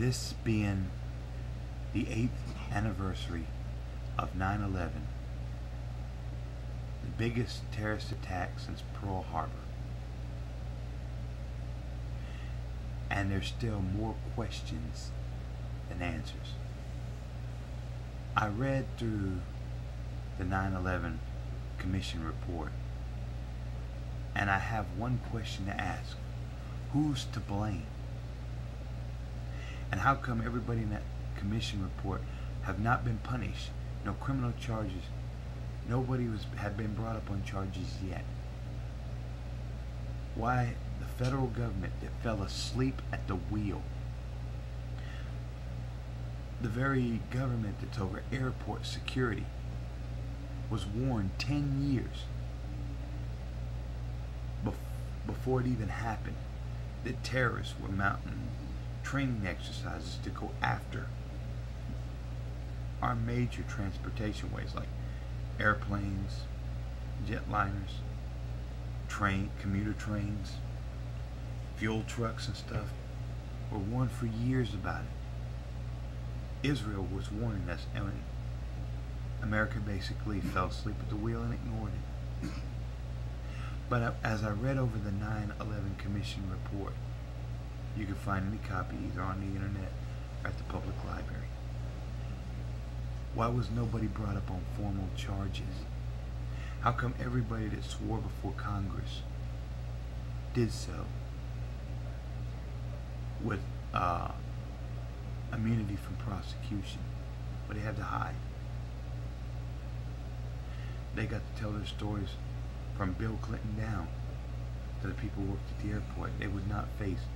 This being the 8th anniversary of 9/11, the biggest terrorist attack since Pearl Harbor. And there's still more questions than answers. I read through the 9/11 Commission report, and I have one question to ask. Who's to blame? And how come everybody in that commission report have not been punished? No criminal charges. Nobody had been brought up on charges yet. Why the federal government that fell asleep at the wheel, the very government that's over airport security, was warned 10 years before it even happened that terrorists were mounting training exercises to go after our major transportation ways like airplanes, jetliners, commuter trains, fuel trucks and stuff. Were warned for years about it. Israel was warning us, and America basically fell asleep at the wheel and ignored it. But as I read over the 9/11 Commission report, you can find any copy either on the internet or at the public library. Why was nobody brought up on formal charges? How come everybody that swore before Congress did so with immunity from prosecution, but they had to hide? They got to tell their stories from Bill Clinton down to the people who worked at the airport. They would not face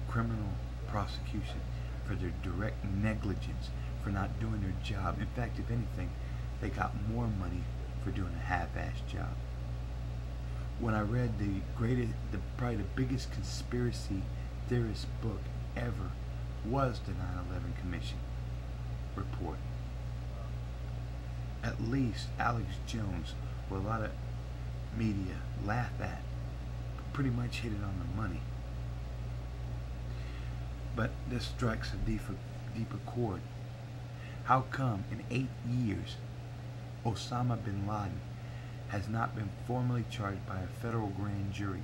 criminal prosecution for their direct negligence for not doing their job. In fact, if anything, they got more money for doing a half-assed job. When I read probably the biggest conspiracy theorist book ever was the 9/11 Commission report. At least Alex Jones, who a lot of media laugh at, pretty much hit it on the money. But this strikes a deeper chord. How come in 8 years Osama bin Laden has not been formally charged by a federal grand jury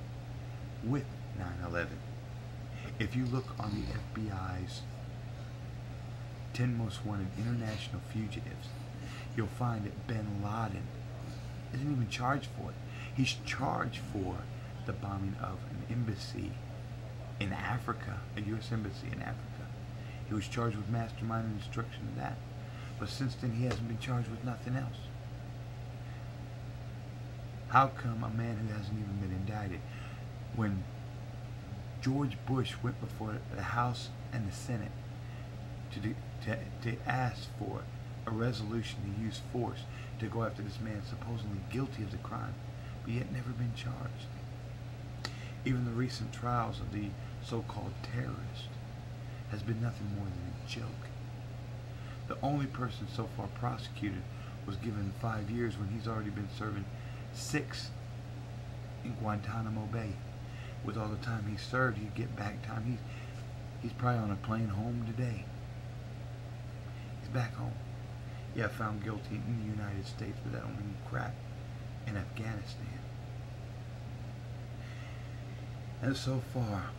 with 9/11? If you look on the FBI's 10 most wanted international fugitives, you'll find that bin Laden isn't even charged for it. He's charged for the bombing of an embassy in Africa, a U.S. embassy in Africa. He was charged with mastermind and destruction of that. But since then, he hasn't been charged with nothing else. How come a man who hasn't even been indicted, when George Bush went before the House and the Senate to ask for a resolution to use force to go after this man supposedly guilty of the crime, but yet never been charged? Even the recent trials of the so-called terrorist has been nothing more than a joke. The only person so far prosecuted was given 5 years when he's already been serving 6 in Guantanamo Bay. With all the time he served, he'd get back time. He's probably on a plane home today. He's back home. Yeah, found guilty in the United States, but that don't mean crap in Afghanistan. And so far,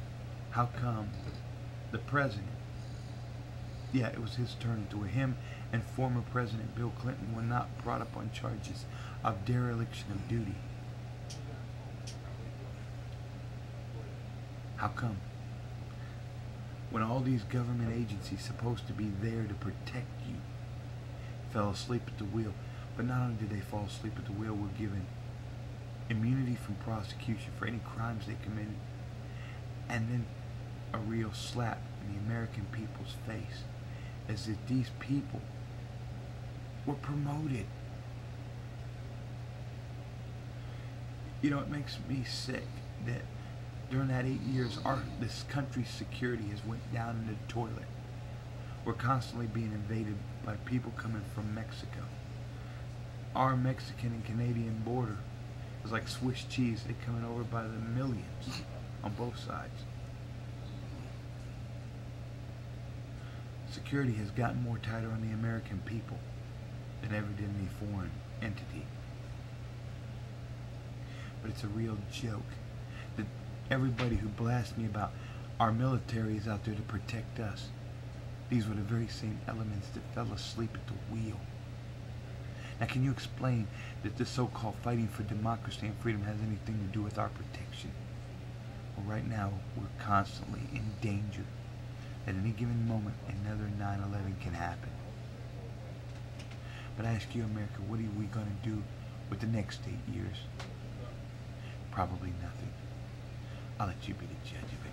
how come the president, yeah, it was his turn to it, him and former President Bill Clinton were not brought up on charges of dereliction of duty? How come? When all these government agencies supposed to be there to protect you fell asleep at the wheel. But not only did they fall asleep at the wheel, were given immunity from prosecution for any crimes they committed, and then a real slap in the American people's face, as if these people were promoted. You know, it makes me sick that during that 8 years, this country's security has went down in the toilet. We're constantly being invaded by people coming from Mexico. Our Mexican and Canadian border is like Swiss cheese. They're coming over by the millions on both sides. Security has gotten more tighter on the American people than ever did any foreign entity. But it's a real joke that everybody who blasts me about our military is out there to protect us. These were the very same elements that fell asleep at the wheel. Now, can you explain that this so-called fighting for democracy and freedom has anything to do with our protection? Well, right now, we're constantly in danger. At any given moment, another 9/11 can happen. But I ask you, America, what are we going to do with the next 8 years? Probably nothing. I'll let you be the judge of it.